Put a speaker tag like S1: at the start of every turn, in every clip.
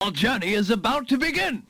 S1: Our journey is about to begin.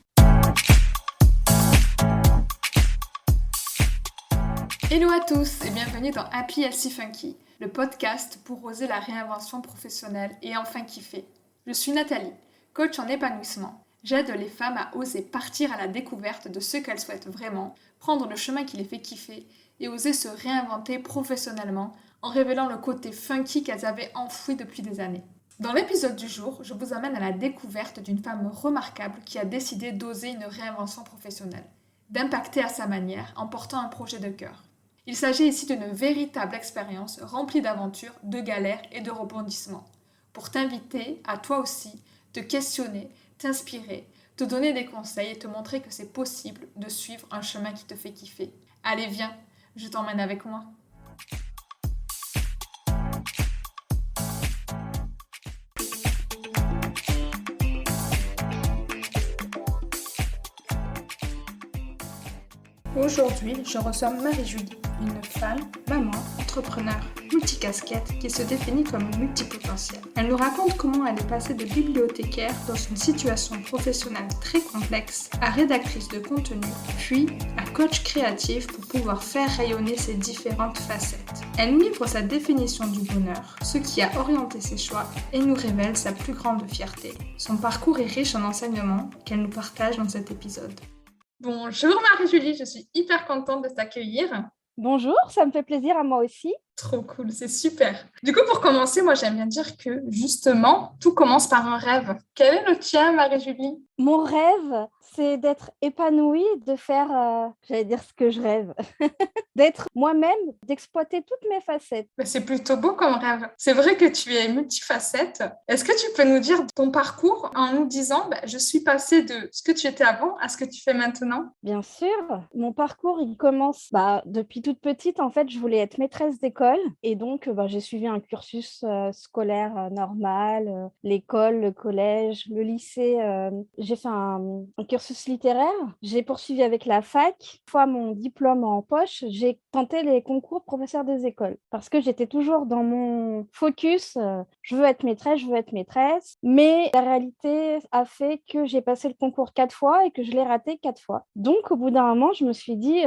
S2: Hello à tous et bienvenue dans Happy Healthy Funky, le podcast pour oser la réinvention professionnelle et enfin kiffer. Je suis Nathalie, coach en épanouissement. J'aide les femmes à oser partir à la découverte de ce qu'elles souhaitent vraiment, prendre le chemin qui les fait kiffer et oser se réinventer professionnellement en révélant le côté funky qu'elles avaient enfoui depuis des années. Dans l'épisode du jour, je vous amène à la découverte d'une femme remarquable qui a décidé d'oser une réinvention professionnelle, d'impacter à sa manière en portant un projet de cœur. Il s'agit ici d'une véritable expérience remplie d'aventures, de galères et de rebondissements, pour t'inviter à toi aussi te questionner, t'inspirer, te donner des conseils et te montrer que c'est possible de suivre un chemin qui te fait kiffer. Allez, viens, je t'emmène avec moi. Aujourd'hui, je reçois Marie-Julie, une femme, maman, entrepreneur, multicasquette qui se définit comme multipotentielle. Elle nous raconte comment elle est passée de bibliothécaire dans une situation professionnelle très complexe à rédactrice de contenu, puis à coach créatif pour pouvoir faire rayonner ses différentes facettes. Elle nous livre sa définition du bonheur, ce qui a orienté ses choix et nous révèle sa plus grande fierté. Son parcours est riche en enseignements qu'elle nous partage dans cet épisode. Bonjour Marie-Julie, je suis hyper contente de t'accueillir.
S3: Bonjour, ça me fait plaisir à moi aussi.
S2: Trop cool, c'est super. Du coup, pour commencer, moi j'aime bien dire que justement, tout commence par un rêve. Quel est le tien, Marie-Julie?
S3: Mon rêve, c'est d'être épanouie, de faire, j'allais dire ce que je rêve, d'être moi-même, d'exploiter toutes mes facettes.
S2: Mais c'est plutôt beau comme rêve. C'est vrai que tu es multifacette. Est-ce que tu peux nous dire ton parcours en nous disant, je suis passée de ce que tu étais avant à ce que tu fais maintenant?
S3: Bien sûr, mon parcours, il commence depuis toute petite. En fait, je voulais être maîtresse d'école et donc j'ai suivi un cursus scolaire normal, l'école, le collège, le lycée. J'ai fait un cursus littéraire. J'ai poursuivi avec la fac. Une fois mon diplôme en poche, j'ai tenté les concours professeur des écoles parce que j'étais toujours dans mon focus. Je veux être maîtresse, je veux être maîtresse. Mais la réalité a fait que j'ai passé le concours 4 fois et que je l'ai raté 4 fois. Donc, au bout d'un moment, je me suis dit,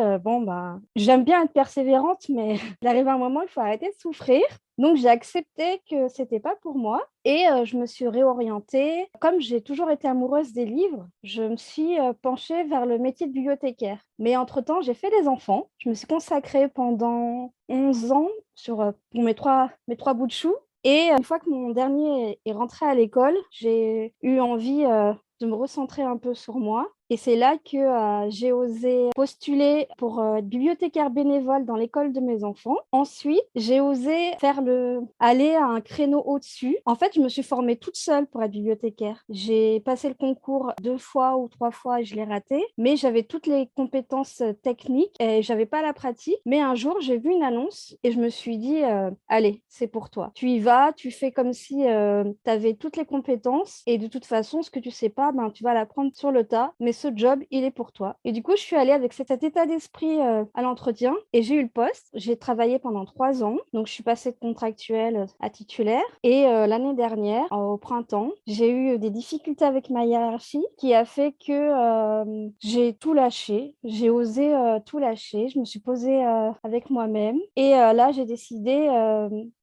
S3: j'aime bien être persévérante, mais il arrive un moment, il faut arrêter de souffrir. Donc, j'ai accepté que c'était pas pour moi et je me suis réorientée. Comme j'ai toujours été amoureuse des livres, je me suis penchée vers le métier de bibliothécaire. Mais entre-temps, j'ai fait des enfants. Je me suis consacrée pendant 11 ans pour mes trois bouts de chou. Et une fois que mon dernier est rentré à l'école, j'ai eu envie de me recentrer un peu sur moi. Et c'est là que j'ai osé postuler pour être bibliothécaire bénévole dans l'école de mes enfants. Ensuite, j'ai osé aller à un créneau au-dessus. En fait, je me suis formée toute seule pour être bibliothécaire. J'ai passé le concours 2 fois ou 3 fois et je l'ai raté. Mais j'avais toutes les compétences techniques et j'avais pas la pratique. Mais un jour, j'ai vu une annonce et je me suis dit, allez, c'est pour toi. Tu y vas, tu fais comme si tu avais toutes les compétences et de toute façon, ce que tu sais pas, tu vas l'apprendre sur le tas. Mais ce job, il est pour toi. Et du coup, je suis allée avec cet état d'esprit à l'entretien et j'ai eu le poste. J'ai travaillé pendant 3 ans. Donc, je suis passée de contractuelle à titulaire. Et l'année dernière, au printemps, j'ai eu des difficultés avec ma hiérarchie qui a fait que j'ai tout lâché. J'ai osé tout lâcher. Je me suis posée avec moi-même. Et là, j'ai décidé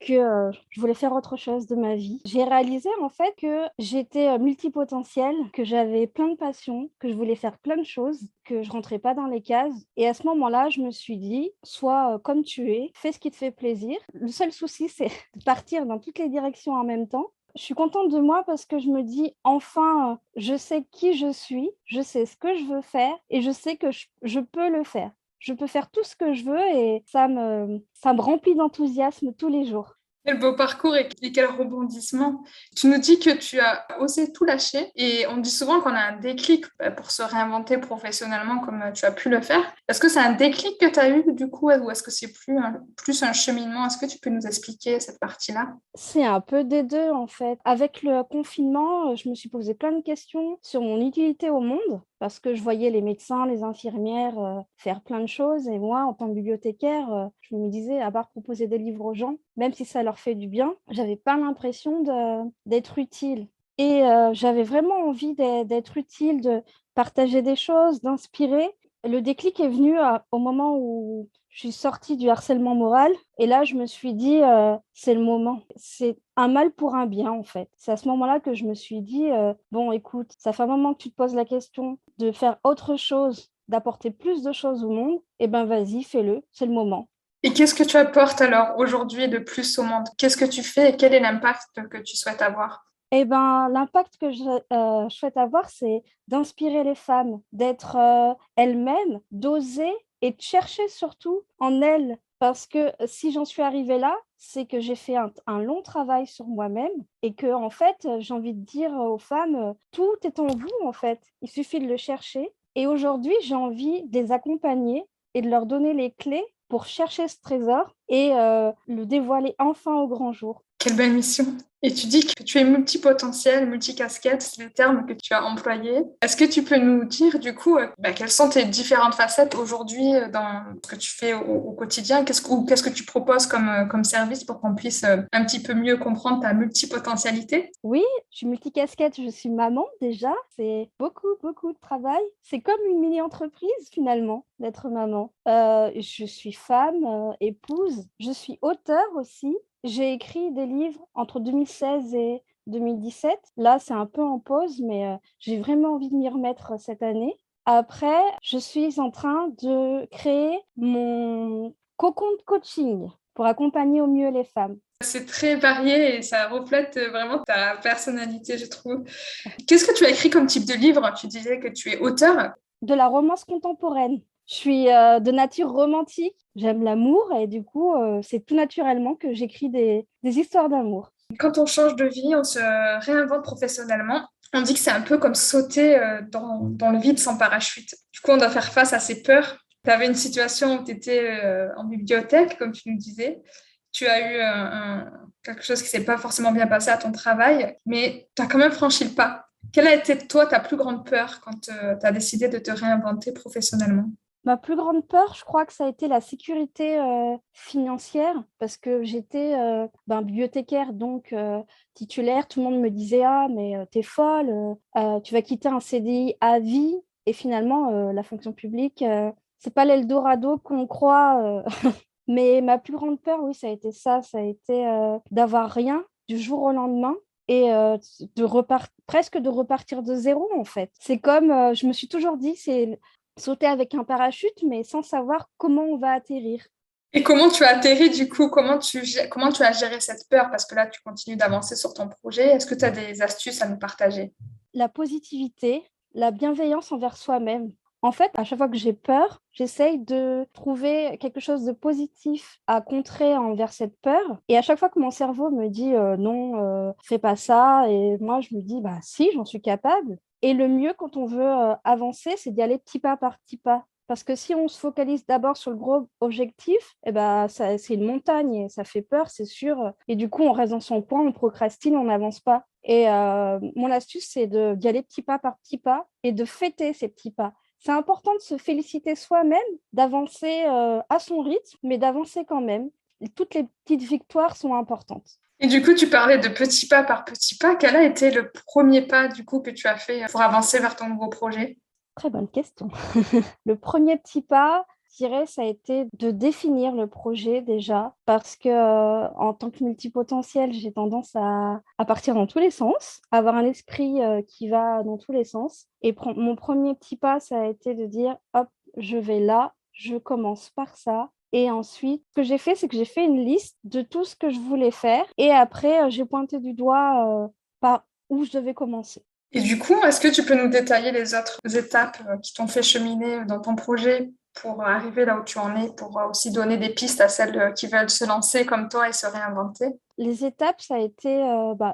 S3: que je voulais faire autre chose de ma vie. J'ai réalisé en fait que j'étais multipotentielle, que j'avais plein de passions, que je voulais faire plein de choses, que je rentrais pas dans les cases. Et à ce moment-là, je me suis dit, sois comme tu es, fais ce qui te fait plaisir. Le seul souci, c'est de partir dans toutes les directions en même temps. Je suis contente de moi parce que je me dis, enfin, je sais qui je suis, je sais ce que je veux faire et je sais que je peux le faire. Je peux faire tout ce que je veux et ça me remplit d'enthousiasme tous les jours.
S2: Quel beau parcours et quel rebondissement. Tu nous dis que tu as osé tout lâcher et on dit souvent qu'on a un déclic pour se réinventer professionnellement comme tu as pu le faire. Est-ce que c'est un déclic que tu as eu du coup ou est-ce que c'est plus un cheminement? Est-ce que tu peux nous expliquer cette partie-là?
S3: C'est un peu des deux en fait. Avec le confinement, je me suis posé plein de questions sur mon utilité au monde parce que je voyais les médecins, les infirmières faire plein de choses et moi, en tant que bibliothécaire, je me disais, à part proposer des livres aux gens, même si ça leur fait du bien, j'avais pas l'impression d'être utile. Et j'avais vraiment envie d'être utile, de partager des choses, d'inspirer. Le déclic est venu au moment où je suis sortie du harcèlement moral. Et là, je me suis dit, c'est le moment. C'est un mal pour un bien, en fait. C'est à ce moment-là que je me suis dit, bon, écoute, ça fait un moment que tu te poses la question de faire autre chose, d'apporter plus de choses au monde. Eh ben, vas-y, fais-le. C'est le moment.
S2: Et qu'est-ce que tu apportes alors aujourd'hui de plus au monde? Qu'est-ce que tu fais et quel est l'impact que tu souhaites avoir?
S3: Eh ben, l'impact que je souhaite avoir, c'est d'inspirer les femmes, d'être elles-mêmes, d'oser et de chercher surtout en elles. Parce que si j'en suis arrivée là, c'est que j'ai fait un long travail sur moi-même et que, en fait, j'ai envie de dire aux femmes, tout est en vous, en fait. Il suffit de le chercher. Et aujourd'hui, j'ai envie de les accompagner et de leur donner les clés pour chercher ce trésor et le dévoiler enfin au grand jour.
S2: Quelle belle mission. Et tu dis que tu es multipotentiel, multicasquette, c'est les termes que tu as employés. Est-ce que tu peux nous dire du coup quelles sont tes différentes facettes aujourd'hui dans ce que tu fais au quotidien? Qu'est-ce que tu proposes comme service pour qu'on puisse un petit peu mieux comprendre ta multipotentialité?
S3: Oui, je suis multicasquette, je suis maman déjà. C'est beaucoup, beaucoup de travail. C'est comme une mini-entreprise finalement d'être maman. Je suis femme, épouse, je suis auteure aussi. J'ai écrit des livres entre 2016 et 2017. Là, c'est un peu en pause, mais j'ai vraiment envie de m'y remettre cette année. Après, je suis en train de créer mon cocon de coaching pour accompagner au mieux les femmes.
S2: C'est très varié et ça reflète vraiment ta personnalité, je trouve. Qu'est-ce que tu as écrit comme type de livre? Tu disais que tu es auteur.
S3: De la romance contemporaine. Je suis de nature romantique, j'aime l'amour et du coup, c'est tout naturellement que j'écris des histoires d'amour.
S2: Quand on change de vie, on se réinvente professionnellement. On dit que c'est un peu comme sauter dans le vide sans parachute. Du coup, on doit faire face à ses peurs. Tu avais une situation où tu étais en bibliothèque, comme tu nous disais. Tu as eu quelque chose qui s'est pas forcément bien passé à ton travail, mais tu as quand même franchi le pas. Quelle a été, toi, ta plus grande peur quand tu as décidé de te réinventer professionnellement?
S3: Ma plus grande peur, je crois que ça a été la sécurité financière parce que j'étais bibliothécaire, donc titulaire. Tout le monde me disait: Ah, mais t'es folle, tu vas quitter un CDI à vie. Et finalement, la fonction publique, c'est pas l'Eldorado qu'on croit. Mais ma plus grande peur, oui, ça a été ça. Ça a été d'avoir rien du jour au lendemain et presque de repartir de zéro, en fait. C'est comme, je me suis toujours dit, c'est sauter avec un parachute, mais sans savoir comment on va atterrir.
S2: Et comment tu as atterri du coup? Comment tu as géré cette peur? Parce que là, tu continues d'avancer sur ton projet. Est-ce que tu as des astuces à nous partager?
S3: La positivité, la bienveillance envers soi-même. En fait, à chaque fois que j'ai peur, j'essaye de trouver quelque chose de positif à contrer envers cette peur. Et à chaque fois que mon cerveau me dit non, fais pas ça, et moi je me dis bah si, j'en suis capable. Et le mieux quand on veut avancer, c'est d'y aller petit pas par petit pas. Parce que si on se focalise d'abord sur le gros objectif, eh ben, c'est une montagne et ça fait peur, c'est sûr. Et du coup, on reste dans son coin, on procrastine, on n'avance pas. Et mon astuce, c'est d'y aller petit pas par petit pas et de fêter ces petits pas. C'est important de se féliciter soi-même, d'avancer à son rythme, mais d'avancer quand même. Et toutes les petites victoires sont importantes.
S2: Et du coup, tu parlais de petit pas par petit pas. Quel a été le premier pas du coup que tu as fait pour avancer vers ton nouveau projet?
S3: Très bonne question. Le premier petit pas, je dirais, ça a été de définir le projet déjà, parce que en tant que multipotentiel, j'ai tendance à partir dans tous les sens, avoir un esprit qui va dans tous les sens. Et mon premier petit pas, ça a été de dire, hop, je vais là, je commence par ça. Et ensuite, ce que j'ai fait, c'est que j'ai fait une liste de tout ce que je voulais faire. Et après, j'ai pointé du doigt par où je devais commencer.
S2: Et du coup, est-ce que tu peux nous détailler les autres étapes qui t'ont fait cheminer dans ton projet pour arriver là où tu en es, pour aussi donner des pistes à celles qui veulent se lancer comme toi et se réinventer?
S3: Les étapes, ça a été,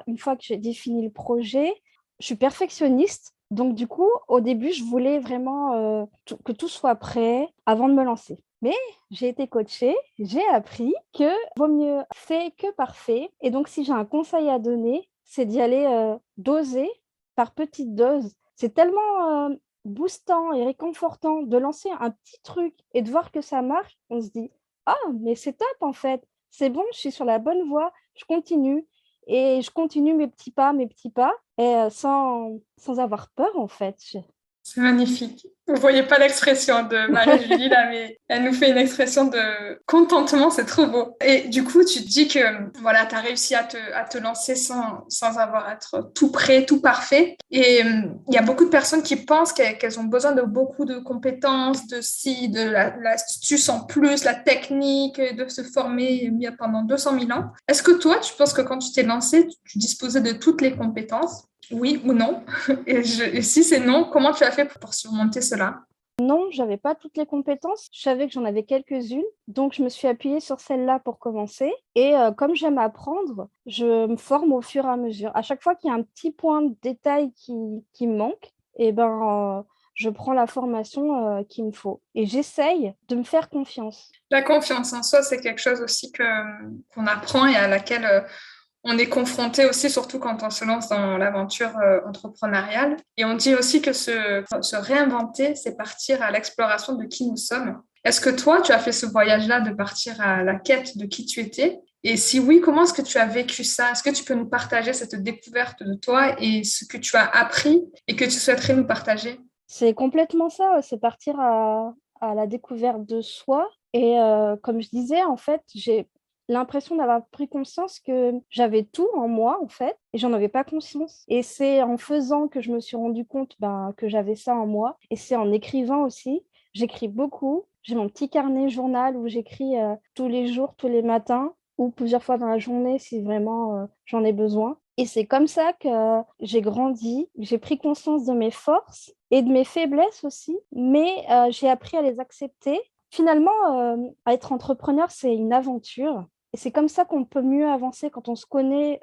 S3: une fois que j'ai défini le projet, je suis perfectionniste. Donc, du coup, au début, je voulais vraiment que tout soit prêt avant de me lancer. Mais j'ai été coachée, j'ai appris que vaut mieux fait que parfait. Et donc, si j'ai un conseil à donner, c'est d'y aller doser par petites doses. C'est tellement boostant et réconfortant de lancer un petit truc et de voir que ça marche. On se dit, ah, mais c'est top en fait. C'est bon, je suis sur la bonne voie, je continue et je continue mes petits pas. et sans avoir peur, en fait.
S2: C'est magnifique. Vous voyez pas l'expression de Marie-Julie là, mais elle nous fait une expression de contentement, c'est trop beau. Et du coup, tu te dis que voilà, tu as réussi à te lancer sans avoir à être tout prêt, tout parfait. Et il y a beaucoup de personnes qui pensent qu'elles ont besoin de beaucoup de compétences, de l'astuce en plus, la technique, de se former pendant 200 000 ans. Est-ce que toi, tu penses que quand tu t'es lancé, tu disposais de toutes les compétences? Oui ou non? Et si c'est non, comment tu as fait pour surmonter cela?
S3: Non, j'avais pas toutes les compétences. Je savais que j'en avais quelques-unes, donc je me suis appuyée sur celle-là pour commencer. Et comme j'aime apprendre, je me forme au fur et à mesure. À chaque fois qu'il y a un petit point de détail qui me manque, eh ben, je prends la formation qu'il me faut. Et j'essaye de me faire confiance.
S2: La confiance en soi, c'est quelque chose aussi qu'on apprend et à laquelle on est confronté aussi, surtout quand on se lance dans l'aventure entrepreneuriale. Et on dit aussi que se réinventer, c'est partir à l'exploration de qui nous sommes. Est-ce que toi, tu as fait ce voyage-là de partir à la quête de qui tu étais? Et si oui, comment est-ce que tu as vécu ça? Est-ce que tu peux nous partager cette découverte de toi et ce que tu as appris et que tu souhaiterais nous partager?
S3: C'est complètement ça, c'est partir à la découverte de soi. Et comme je disais, en fait, j'ai l'impression d'avoir pris conscience que j'avais tout en moi, en fait, et j'en avais pas conscience. Et c'est en faisant que je me suis rendu compte que j'avais ça en moi. Et c'est en écrivant aussi. J'écris beaucoup. J'ai mon petit carnet journal où j'écris tous les jours, tous les matins, ou plusieurs fois dans la journée si vraiment j'en ai besoin. Et c'est comme ça que j'ai grandi, j'ai pris conscience de mes forces et de mes faiblesses aussi, mais j'ai appris à les accepter. Finalement, être entrepreneur, c'est une aventure. Et c'est comme ça qu'on peut mieux avancer quand on se connaît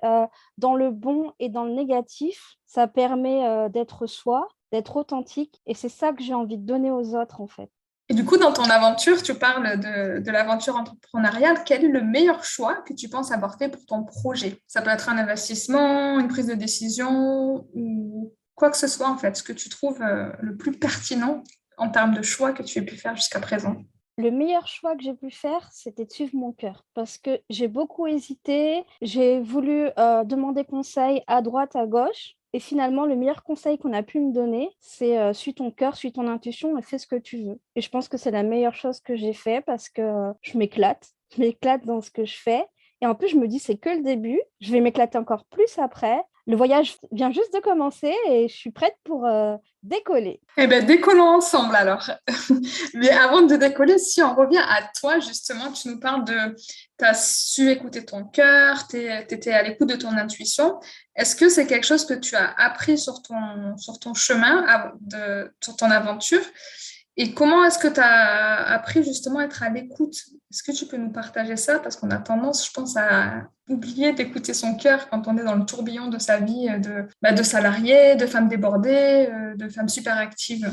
S3: dans le bon et dans le négatif. Ça permet d'être soi, d'être authentique. Et c'est ça que j'ai envie de donner aux autres, en fait.
S2: Et du coup, dans ton aventure, tu parles de l'aventure entrepreneuriale. Quel est le meilleur choix que tu penses avoir fait pour ton projet? Ça peut être un investissement, une prise de décision ou quoi que ce soit, en fait, ce que tu trouves le plus pertinent en termes de choix que tu aies pu faire jusqu'à présent.
S3: Le meilleur choix que j'ai pu faire, c'était de suivre mon cœur parce que j'ai beaucoup hésité. J'ai voulu demander conseil à droite, à gauche. Et finalement, le meilleur conseil qu'on a pu me donner, c'est suis ton cœur, suis ton intuition et fais ce que tu veux. Et je pense que c'est la meilleure chose que j'ai fait parce que je m'éclate. Je m'éclate dans ce que je fais. Et en plus, je me dis, c'est que le début. Je vais m'éclater encore plus après. Le voyage vient juste de commencer et je suis prête pour décoller.
S2: Eh bien, décollons ensemble alors. Mais avant de décoller, si on revient à toi, justement, tu nous parles tu as su écouter ton cœur, tu étais à l'écoute de ton intuition. Est-ce que c'est quelque chose que tu as appris sur ton chemin, sur ton aventure? Et comment est-ce que tu as appris justement à être à l'écoute? Est-ce que tu peux nous partager ça? Parce qu'on a tendance, je pense, à oublier d'écouter son cœur quand on est dans le tourbillon de sa vie de salarié, de femme débordée, de femme super active.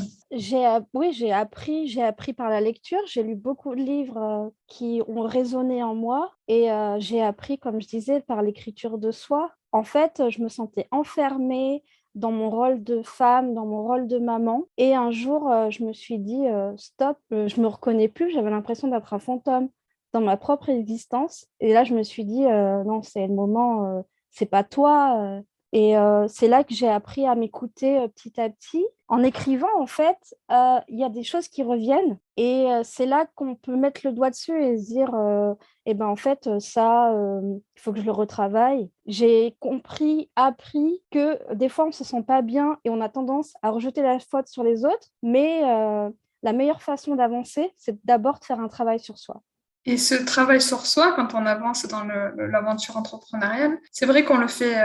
S3: Oui, j'ai appris par la lecture. J'ai lu beaucoup de livres qui ont résonné en moi et j'ai appris, comme je disais, par l'écriture de soi. En fait, je me sentais enfermée dans mon rôle de femme, dans mon rôle de maman. Et un jour, je me suis dit, stop, je me reconnais plus. J'avais l'impression d'être un fantôme dans ma propre existence. Et là, je me suis dit, non, c'est le moment, c'est pas toi. Et c'est là que j'ai appris à m'écouter petit à petit. En écrivant, en fait, il y a des choses qui reviennent et c'est là qu'on peut mettre le doigt dessus et se dire, eh ben, en fait, ça, il faut que je le retravaille. J'ai compris, appris que des fois, on ne se sent pas bien et on a tendance à rejeter la faute sur les autres, mais la meilleure façon d'avancer, c'est d'abord de faire un travail sur soi.
S2: Et ce travail sur soi, quand on avance dans l'aventure entrepreneuriale, c'est vrai qu'on le fait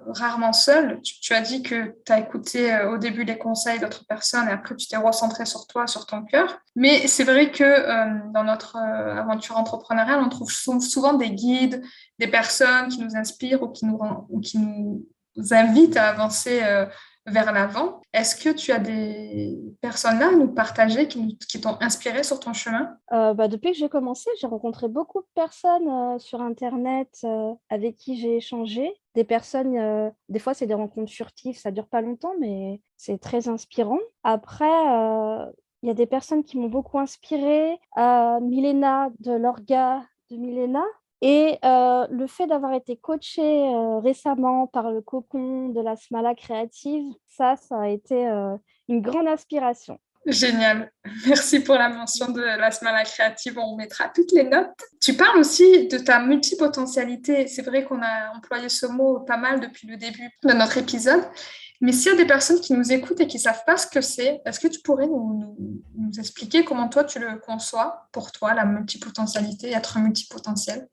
S2: rarement seul. Tu as dit que tu as écouté au début les conseils d'autres personnes et après tu t'es recentré sur toi, sur ton cœur. Mais c'est vrai que dans notre aventure entrepreneuriale, on trouve souvent des guides, des personnes qui nous inspirent ou qui nous invitent à avancer vers l'avant. Est-ce que tu as des personnes là à nous partager qui t'ont inspiré sur ton chemin?
S3: Depuis que j'ai commencé, j'ai rencontré beaucoup de personnes sur Internet avec qui j'ai échangé. Des personnes, des fois, c'est des rencontres furtives, ça dure pas longtemps, mais c'est très inspirant. Après, il y a des personnes qui m'ont beaucoup inspirée. Milena de l'Orga de Milena. Et le fait d'avoir été coachée récemment par le cocon de la Smala créative, ça a été une grande inspiration.
S2: Génial. Merci pour la mention de la Smala créative. On mettra toutes les notes. Tu parles aussi de ta multipotentialité. C'est vrai qu'on a employé ce mot pas mal depuis le début de notre épisode. Mais s'il y a des personnes qui nous écoutent et qui ne savent pas ce que c'est, est-ce que tu pourrais nous expliquer comment toi tu le conçois pour toi, la multipotentialité, être multipotentiel?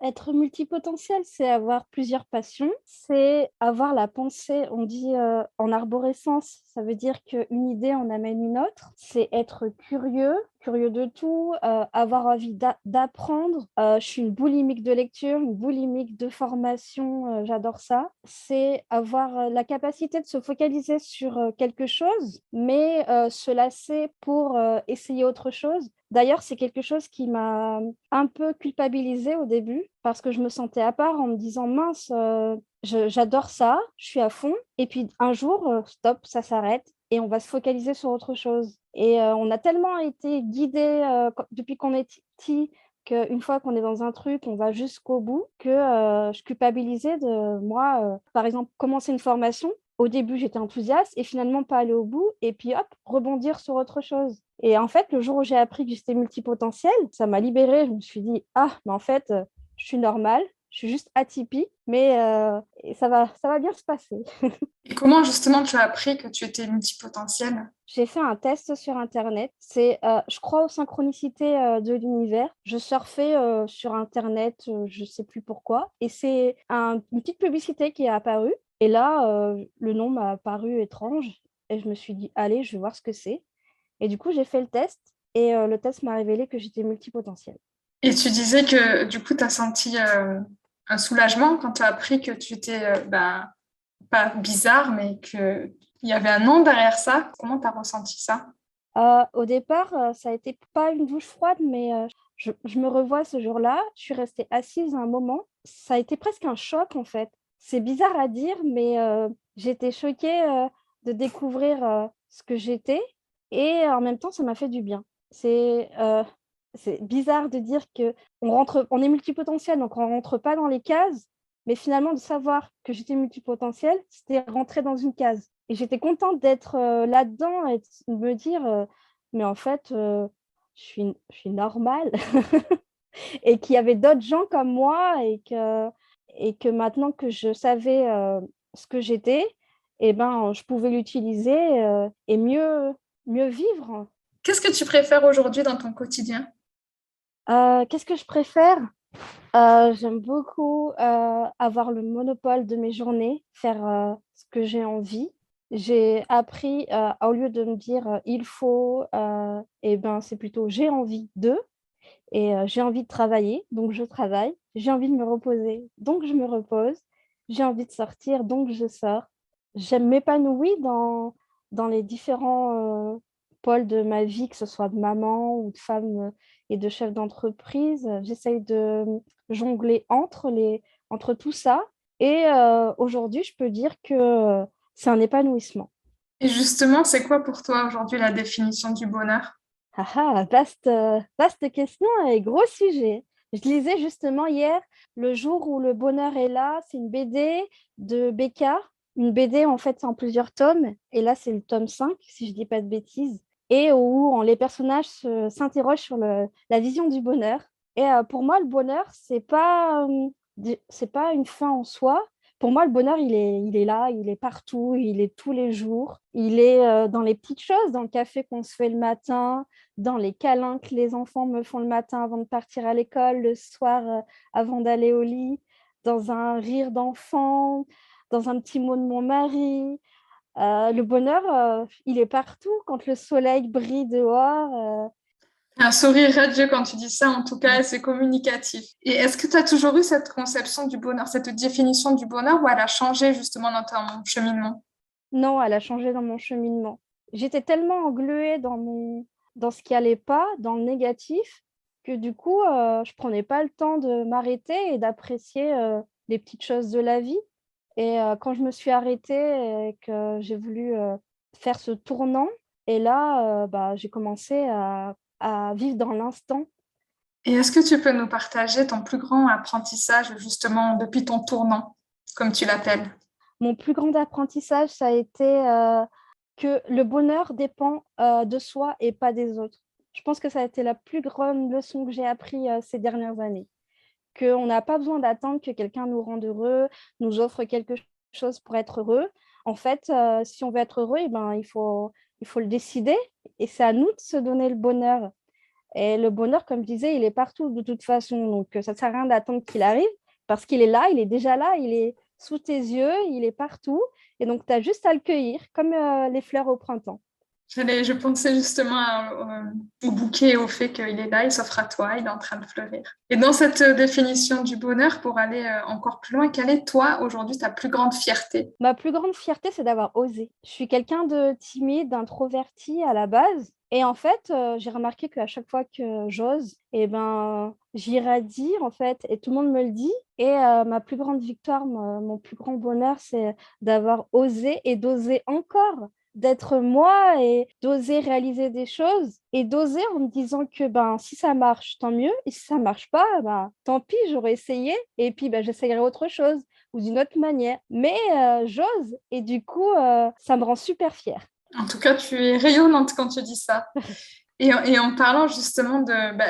S3: Être multipotentiel, c'est avoir plusieurs passions, c'est avoir la pensée, on dit en arborescence, ça veut dire qu'une idée en amène une autre, c'est être curieux, curieux de tout, avoir envie d'apprendre. Je suis une boulimique de lecture, une boulimique de formation, j'adore ça. C'est avoir la capacité de se focaliser sur quelque chose, mais se lasser pour essayer autre chose. D'ailleurs, c'est quelque chose qui m'a un peu culpabilisée au début parce que je me sentais à part en me disant mince, j'adore ça, je suis à fond. Et puis un jour, stop, ça s'arrête et on va se focaliser sur autre chose. Et on a tellement été guidés depuis qu'on est petit qu'une fois qu'on est dans un truc, on va jusqu'au bout, que je culpabilisais de moi, par exemple, commencer une formation. Au début, j'étais enthousiaste et finalement pas aller au bout et puis hop, rebondir sur autre chose. Et en fait, le jour où j'ai appris que j'étais multipotentielle, ça m'a libérée. Je me suis dit, ah, mais en fait, je suis normale, je suis juste atypique, mais et ça va bien se passer.
S2: Et comment justement tu as appris que tu étais multipotentiel?
S3: J'ai fait un test sur Internet. C'est, je crois aux synchronicités de l'univers. Je surfais sur Internet, je ne sais plus pourquoi. Et c'est une petite publicité qui est apparue. Et là, le nom m'a paru étrange. Et je me suis dit, allez, je vais voir ce que c'est. Et du coup, j'ai fait le test. Et le test m'a révélé que j'étais multipotentielle.
S2: Et tu disais que du coup, tu as senti un soulagement quand tu as appris que tu étais pas bizarre, mais qu'il y avait un nom derrière ça. Comment tu as ressenti ça?
S3: Au départ, ça a été pas une douche froide, mais je me revois ce jour-là. Je suis restée assise un moment. Ça a été presque un choc, en fait. C'est bizarre à dire, mais j'étais choquée de découvrir ce que j'étais et en même temps, ça m'a fait du bien. C'est bizarre de dire que on est multipotentiel, donc on rentre pas dans les cases, mais finalement, de savoir que j'étais multipotentielle, c'était rentrer dans une case. Et j'étais contente d'être là-dedans et de me dire, mais en fait, je suis normale et qu'il y avait d'autres gens comme moi et que maintenant que je savais ce que j'étais, eh ben, je pouvais l'utiliser et mieux vivre.
S2: Qu'est-ce que tu préfères aujourd'hui dans ton quotidien?
S3: Qu'est-ce que je préfère? J'aime beaucoup avoir le monopole de mes journées, faire ce que j'ai envie. J'ai appris, au lieu de me dire il faut, et ben, c'est plutôt j'ai envie de, et j'ai envie de travailler, donc je travaille. J'ai envie de me reposer, donc je me repose. J'ai envie de sortir, donc je sors. J'aime m'épanouir dans les différents pôles de ma vie, que ce soit de maman ou de femme et de chef d'entreprise. J'essaye de jongler entre tout ça. Et aujourd'hui, je peux dire que c'est un épanouissement.
S2: Et justement, c'est quoi pour toi aujourd'hui la définition du bonheur?
S3: Ah ah, vaste question et gros sujet. Je lisais justement hier Le jour où le bonheur est là. C'est une BD de Becca. Une BD en fait en plusieurs tomes. Et là, c'est le tome 5 si je ne dis pas de bêtises. Et où les personnages s'interrogent sur la vision du bonheur. Et pour moi, le bonheur, c'est pas une fin en soi. Pour moi, le bonheur, il est là, il est partout, il est tous les jours. Il est dans les petites choses, dans le café qu'on se fait le matin, dans les câlins que les enfants me font le matin avant de partir à l'école, le soir avant d'aller au lit, dans un rire d'enfant, dans un petit mot de mon mari. Le bonheur, il est partout quand le soleil brille dehors.
S2: Un sourire radieux quand tu dis ça, en tout cas, c'est communicatif. Et est-ce que tu as toujours eu cette conception du bonheur, cette définition du bonheur, ou elle a changé justement dans ton cheminement?
S3: Non, elle a changé dans mon cheminement. J'étais tellement engluée dans ce qui allait pas, dans le négatif, que du coup, je prenais pas le temps de m'arrêter et d'apprécier les petites choses de la vie. Et quand je me suis arrêtée et que j'ai voulu faire ce tournant, et là, bah, j'ai commencé à vivre dans l'instant.
S2: Et est-ce que tu peux nous partager ton plus grand apprentissage justement depuis ton tournant, comme tu l'appelles?
S3: Mon plus grand apprentissage, ça a été que le bonheur dépend de soi et pas des autres. Je pense que ça a été la plus grande leçon que j'ai appris ces dernières années. Qu'on n'a pas besoin d'attendre que quelqu'un nous rende heureux, nous offre quelque chose pour être heureux. En fait, si on veut être heureux, eh ben, il faut le décider et c'est à nous de se donner le bonheur. Et le bonheur, comme je disais, il est partout de toute façon. Donc, ça ne sert à rien d'attendre qu'il arrive parce qu'il est là, il est déjà là, il est sous tes yeux, il est partout. Et donc, tu as juste à le cueillir comme les fleurs au printemps.
S2: Je pensais justement au bouquet, au fait qu'il est là, il s'offre à toi, il est en train de fleurir. Et dans cette définition du bonheur, pour aller encore plus loin, quelle est toi aujourd'hui ta plus grande fierté?
S3: Ma plus grande fierté, c'est d'avoir osé. Je suis quelqu'un de timide, d'introverti à la base. Et en fait, j'ai remarqué qu'à chaque fois que j'ose, eh ben, j'irradie, en fait, et tout le monde me le dit. Et ma plus grande victoire, mon plus grand bonheur, c'est d'avoir osé et d'oser encore, d'être moi et d'oser réaliser des choses et d'oser en me disant que ben, si ça marche, tant mieux. Et si ça marche pas, ben, tant pis, j'aurais essayé. Et puis, ben, j'essayerai autre chose ou d'une autre manière. Mais j'ose et du coup, ça me rend super fière.
S2: En tout cas, tu es rayonnante quand tu dis ça. Et en parlant justement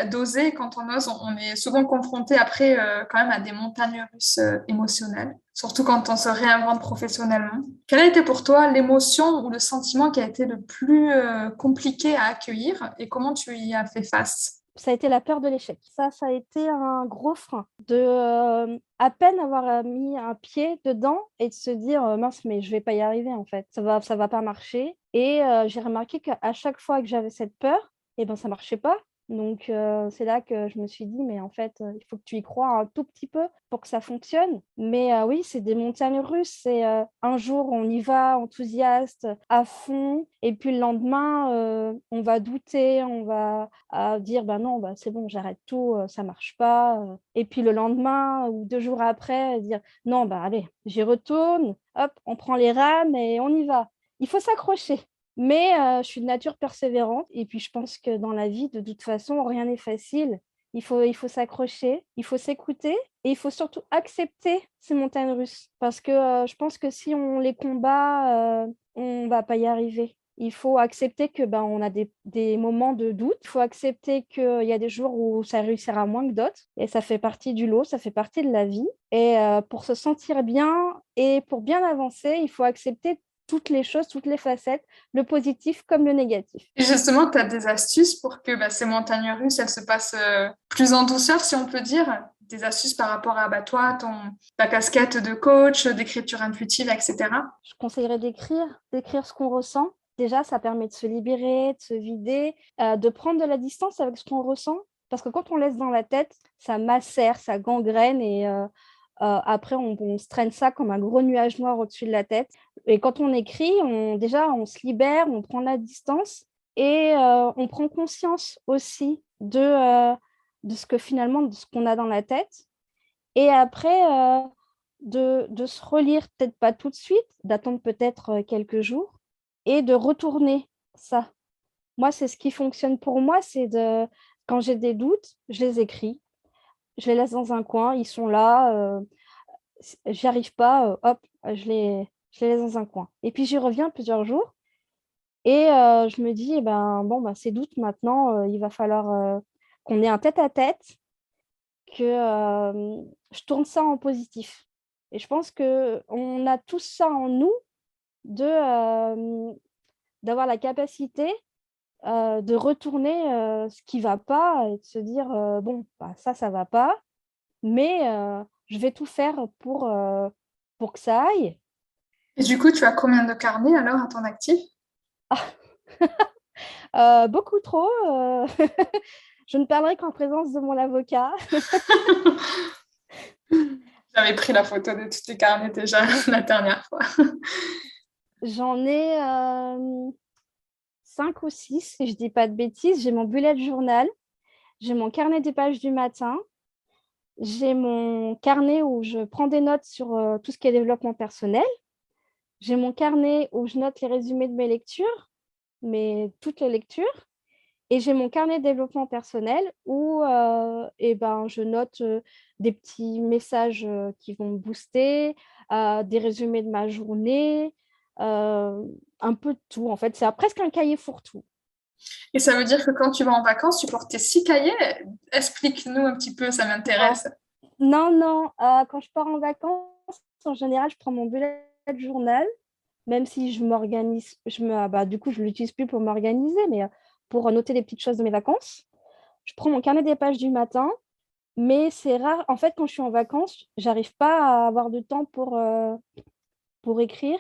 S2: d'oser, quand on ose, on est souvent confronté après quand même à des montagnes russes émotionnelles, surtout quand on se réinvente professionnellement. Quelle a été pour toi l'émotion ou le sentiment qui a été le plus compliqué à accueillir et comment tu y as fait face?
S3: Ça a été la peur de l'échec. Ça a été un gros frein de à peine avoir mis un pied dedans et de se dire mince, mais je vais pas y arriver en fait. Ça va pas marcher. Et j'ai remarqué qu'à chaque fois que j'avais cette peur, eh ben, ça marchait pas. Donc, c'est là que je me suis dit, mais en fait, il faut que tu y crois un tout petit peu pour que ça fonctionne. Mais oui, c'est des montagnes russes. C'est un jour, on y va enthousiaste, à fond, et puis le lendemain, on va douter, on va dire, bah non, bah, c'est bon, j'arrête tout, ça marche pas. Et puis le lendemain ou 2 jours après, dire, non, bah allez, j'y retourne, hop, on prend les rames et on y va. Il faut s'accrocher. Mais je suis de nature persévérante et puis je pense que dans la vie, de toute façon, rien n'est facile. Il faut s'accrocher, il faut s'écouter et il faut surtout accepter ces montagnes russes. Parce que je pense que si on les combat, on ne va pas y arriver. Il faut accepter que ben, on a des moments de doute. Il faut accepter qu'il y a des jours où ça réussira moins que d'autres. Et ça fait partie du lot, ça fait partie de la vie. Et pour se sentir bien et pour bien avancer, il faut accepter toutes les choses, toutes les facettes, le positif comme le négatif.
S2: Et justement, tu as des astuces pour que ces montagnes russes, elles se passent plus en douceur, si on peut dire? Des astuces par rapport à toi, ta casquette de coach, d'écriture intuitive, etc.
S3: Je conseillerais d'écrire ce qu'on ressent. Déjà, ça permet de se libérer, de se vider, de prendre de la distance avec ce qu'on ressent. Parce que quand on laisse dans la tête, ça macère, ça gangrène et après, on se traîne ça comme un gros nuage noir au-dessus de la tête. Et quand on écrit, déjà, on se libère, on prend la distance et on prend conscience aussi de ce que finalement, de ce qu'on a dans la tête. Et après, de se relire, peut-être pas tout de suite, d'attendre peut-être quelques jours et de retourner ça. Moi, c'est ce qui fonctionne pour moi, c'est quand j'ai des doutes, je les écris, je les laisse dans un coin, ils sont là, j'y arrive pas, hop, je les laisse dans un coin. Et puis j'y reviens plusieurs jours et je me dis, eh ben, bon, bah, ces doutes maintenant, il va falloir qu'on ait un tête-à-tête, que je tourne ça en positif. Et je pense qu'on a tous ça en nous d'avoir la capacité de retourner ce qui ne va pas et de se dire bon, bah, ça ne va pas, mais je vais tout faire pour que ça aille.
S2: Et du coup, tu as combien de carnets alors à ton actif?
S3: Beaucoup trop. Je ne parlerai qu'en présence de mon avocat.
S2: J'avais pris la photo de tous tes carnets déjà la dernière fois.
S3: J'en ai 5 ou 6, si je ne dis pas de bêtises. J'ai mon bullet journal, j'ai mon carnet des pages du matin, j'ai mon carnet où je prends des notes sur tout ce qui est développement personnel. J'ai mon carnet où je note les résumés de mes lectures, toutes les lectures. Et j'ai mon carnet de développement personnel où je note des petits messages qui vont me booster, des résumés de ma journée, euh, un peu de tout en fait. C'est presque un cahier fourre-tout.
S2: Et ça veut dire que quand tu vas en vacances, tu portes tes 6 cahiers? Explique-nous un petit peu, ça
S3: Non,
S2: m'intéresse.
S3: non. Quand je pars en vacances, en général, je prends mon bullet journal, même si je m'organise, du coup, je ne l'utilise plus pour m'organiser, mais pour noter les petites choses de mes vacances. Je prends mon carnet des pages du matin, mais c'est rare. En fait, quand je suis en vacances, j'arrive pas à avoir de temps pour écrire.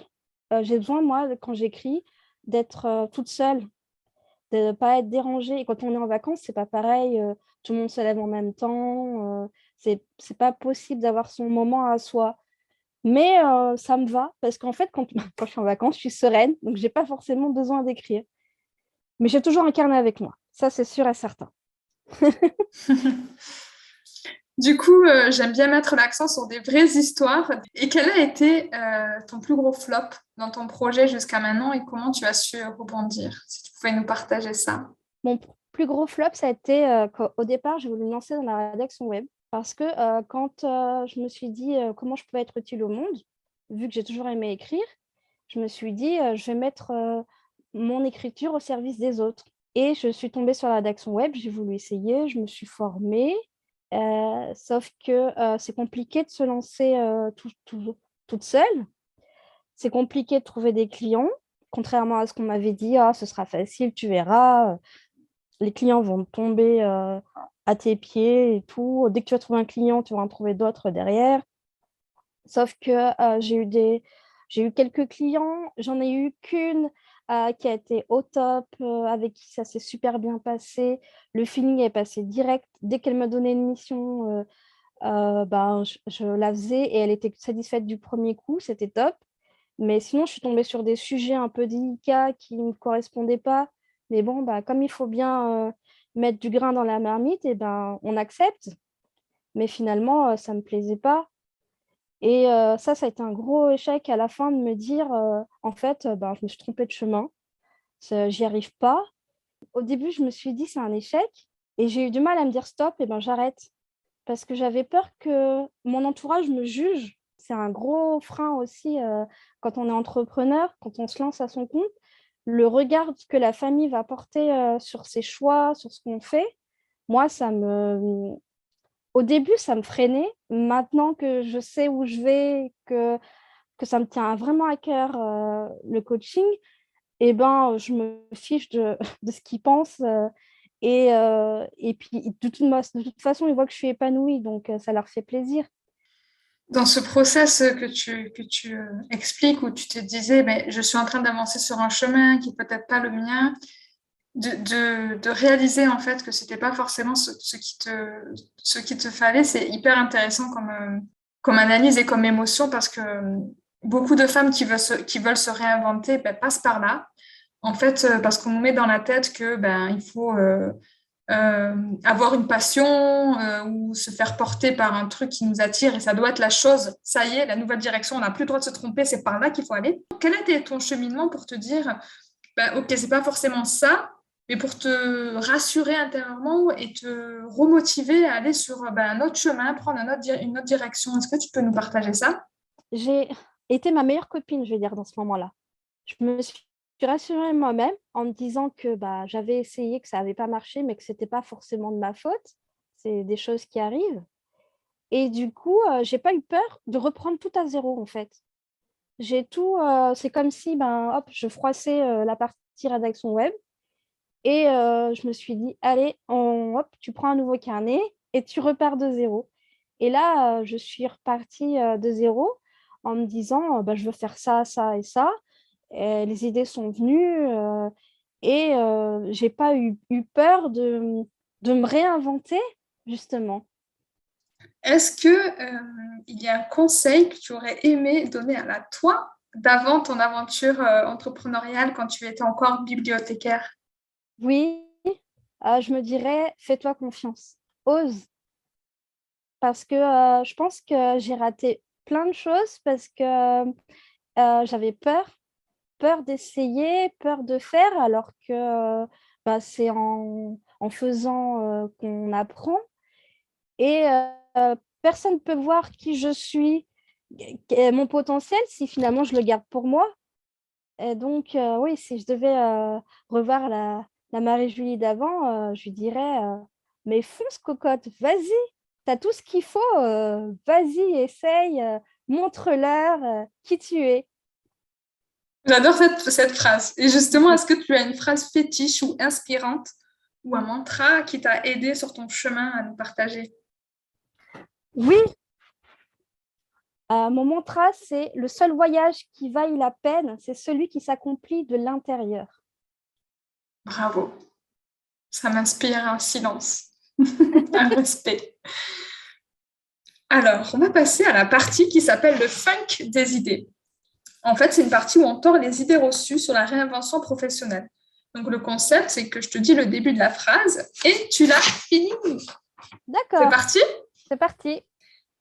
S3: J'ai besoin, moi, quand j'écris, d'être toute seule, de ne pas être dérangée. Et quand on est en vacances, c'est pas pareil. Tout le monde se lève en même temps. C'est pas possible d'avoir son moment à soi. Mais ça me va parce qu'en fait, quand je suis en vacances, je suis sereine, donc j'ai pas forcément besoin d'écrire. Mais j'ai toujours un carnet avec moi. Ça, c'est sûr et certain.
S2: Du coup, j'aime bien mettre l'accent sur des vraies histoires. Et quel a été ton plus gros flop dans ton projet jusqu'à maintenant et comment tu as su rebondir? Si tu pouvais nous partager ça.
S3: Mon plus gros flop, ça a été qu'au départ, j'ai voulu me lancer dans la rédaction web parce que quand je me suis dit comment je pouvais être utile au monde, vu que j'ai toujours aimé écrire, je me suis dit je vais mettre mon écriture au service des autres. Et je suis tombée sur la rédaction web, j'ai voulu essayer, je me suis formée, sauf que c'est compliqué de se lancer toute seule. C'est compliqué de trouver des clients, contrairement à ce qu'on m'avait dit, ah, ce sera facile, tu verras, les clients vont tomber à tes pieds et tout. Dès que tu vas trouver un client, tu vas en trouver d'autres derrière. Sauf que j'ai eu quelques clients, j'en ai eu qu'une qui a été au top, avec qui ça s'est super bien passé. Le feeling est passé direct. Dès qu'elle me donnait une mission, je la faisais et elle était satisfaite du premier coup, c'était top. Mais sinon, je suis tombée sur des sujets un peu délicats qui ne me correspondaient pas. Mais bon, comme il faut bien mettre du grain dans la marmite, et on accepte. Mais finalement, ça ne me plaisait pas. Et ça a été un gros échec à la fin de me dire, en fait, je me suis trompée de chemin. J'y arrive pas. Au début, je me suis dit, c'est un échec. Et j'ai eu du mal à me dire stop, et j'arrête. Parce que j'avais peur que mon entourage me juge. C'est un gros frein aussi quand on est entrepreneur, quand on se lance à son compte. Le regard que la famille va porter sur ses choix, sur ce qu'on fait, moi, au début, ça me freinait. Maintenant que je sais où je vais, que ça me tient vraiment à cœur le coaching, je me fiche de ce qu'ils pensent. Et puis, de toute façon, ils voient que je suis épanouie, donc ça leur fait plaisir.
S2: Dans ce process que tu expliques, où tu te disais, ben, je suis en train d'avancer sur un chemin qui n'est peut-être pas le mien, de réaliser en fait que c'était pas forcément ce qui te fallait, c'est hyper intéressant comme analyse et comme émotion parce que beaucoup de femmes qui veulent se réinventer ben, passent par là. En fait, parce qu'on nous met dans la tête que ben il faut avoir une passion ou se faire porter par un truc qui nous attire et ça doit être la chose. Ça y est, la nouvelle direction, on n'a plus le droit de se tromper, c'est par là qu'il faut aller. Quel a été ton cheminement pour te dire, ben, ok, c'est pas forcément ça, mais pour te rassurer intérieurement et te remotiver à aller sur ben, un autre chemin, prendre une autre direction. Est-ce que tu peux nous partager ça?
S3: J'ai été ma meilleure copine, je vais dire, dans ce moment-là. Je me suis rassurée moi-même en me disant que j'avais essayé, que ça n'avait pas marché, mais que ce n'était pas forcément de ma faute. C'est des choses qui arrivent. Et du coup, j'ai pas eu peur de reprendre tout à zéro, en fait. C'est comme si hop, je froissais la partie rédaction web et je me suis dit, allez, hop, tu prends un nouveau carnet et tu repars de zéro. Et là, je suis repartie de zéro en me disant, je veux faire ça, ça et ça. Et les idées sont venues et j'ai pas eu peur de me réinventer, justement.
S2: Est-ce que il y a un conseil que tu aurais aimé donner à la toi d'avant ton aventure entrepreneuriale quand tu étais encore bibliothécaire?
S3: Oui, je me dirais, fais-toi confiance, ose, parce que je pense que j'ai raté plein de choses parce que j'avais peur d'essayer, peur de faire, alors que C'est en faisant qu'on apprend et personne ne peut voir qui je suis, mon potentiel, si finalement je le garde pour moi. Et donc, oui, si je devais revoir la Marie-Julie d'avant, je lui dirais mais fonce, cocotte, vas-y, tu as tout ce qu'il faut, vas-y, essaye, montre-leur qui tu es.
S2: J'adore cette phrase. Et justement, est-ce que tu as une phrase fétiche ou inspirante ou un mantra qui t'a aidé sur ton chemin à nous partager?
S3: Oui, mon mantra, c'est le seul voyage qui vaille la peine, c'est celui qui s'accomplit de l'intérieur.
S2: Bravo. Ça m'inspire un silence, un respect. Alors, on va passer à la partie qui s'appelle le funk des idées. En fait, c'est une partie où on tord les idées reçues sur la réinvention professionnelle. Donc, le concept, c'est que je te dis le début de la phrase et tu l'as fini.
S3: D'accord.
S2: C'est parti?
S3: C'est parti.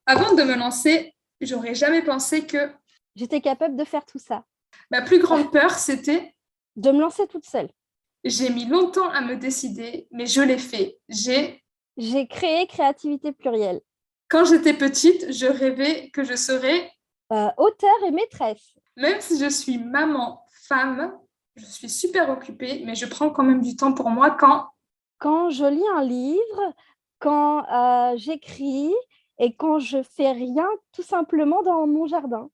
S2: Avant de me lancer, j'aurais jamais pensé que
S3: j'étais capable de faire tout ça.
S2: Ma plus grande peur, c'était
S3: de me lancer toute seule.
S2: J'ai mis longtemps à me décider, mais je l'ai fait.
S3: J'ai créé Créativité Plurielle.
S2: Quand j'étais petite, je rêvais que je serais
S3: auteure et maîtresse.
S2: Même si je suis maman, femme, je suis super occupée, mais je prends quand même du temps pour moi
S3: quand je lis un livre, quand j'écris et quand je fais rien tout simplement dans mon jardin.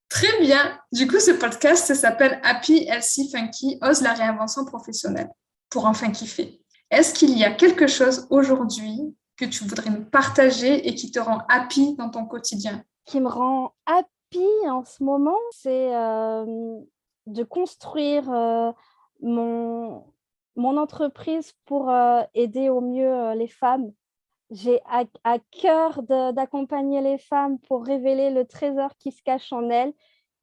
S2: Très bien. Du coup, ce podcast, ça s'appelle Happy, Healthy, Funky, ose la réinvention professionnelle pour enfin kiffer. Est-ce qu'il y a quelque chose aujourd'hui que tu voudrais nous partager et qui te rend happy dans ton quotidien?
S3: Qui me rend happy en ce moment, c'est de construire mon entreprise pour aider au mieux les femmes. J'ai à cœur d'accompagner les femmes pour révéler le trésor qui se cache en elles.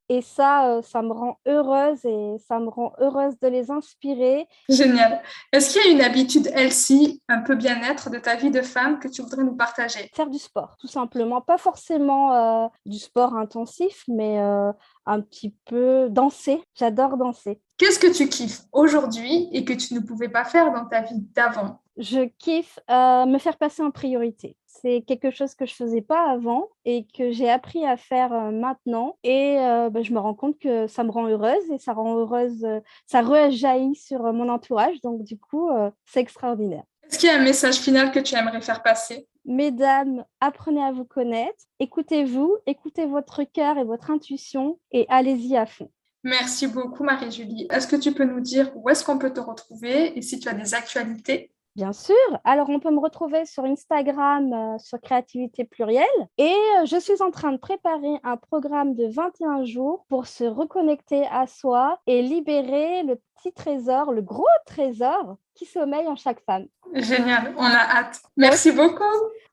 S3: Et ça me rend heureuse et ça me rend heureuse de les inspirer.
S2: Génial. Est-ce qu'il y a une habitude healthy, un peu bien-être de ta vie de femme que tu voudrais nous partager?
S3: Faire du sport, tout simplement. Pas forcément du sport intensif, mais un petit peu danser. J'adore danser.
S2: Qu'est-ce que tu kiffes aujourd'hui et que tu ne pouvais pas faire dans ta vie d'avant?
S3: Je kiffe me faire passer en priorité. C'est quelque chose que je ne faisais pas avant et que j'ai appris à faire maintenant. Et je me rends compte que ça me rend heureuse et ça rend heureuse, ça rejaillit sur mon entourage. Donc, du coup, c'est extraordinaire.
S2: Est-ce qu'il y a un message final que tu aimerais faire passer?
S3: Mesdames, apprenez à vous connaître, écoutez-vous, écoutez votre cœur et votre intuition et allez-y à fond.
S2: Merci beaucoup Marie-Julie. Est-ce que tu peux nous dire où est-ce qu'on peut te retrouver et si tu as des actualités?
S3: Bien sûr. Alors, on peut me retrouver sur Instagram, sur Créativité Plurielle. Et je suis en train de préparer un programme de 21 jours pour se reconnecter à soi et libérer le petit trésor, le gros trésor qui sommeille en chaque femme.
S2: Génial, on a hâte. Merci beaucoup.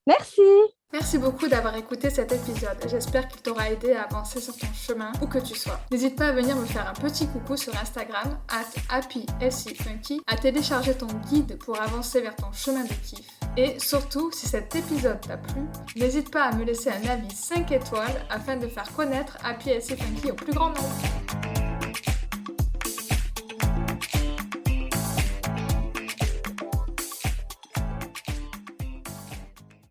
S3: Merci.
S2: Merci beaucoup d'avoir écouté cet épisode. J'espère qu'il t'aura aidé à avancer sur ton chemin, où que tu sois. N'hésite pas à venir me faire un petit coucou sur Instagram, @happy_funky, à télécharger ton guide pour avancer vers ton chemin de kiff. Et surtout, si cet épisode t'a plu, n'hésite pas à me laisser un avis 5 étoiles afin de faire connaître Happy Healthy Funky au plus grand nombre.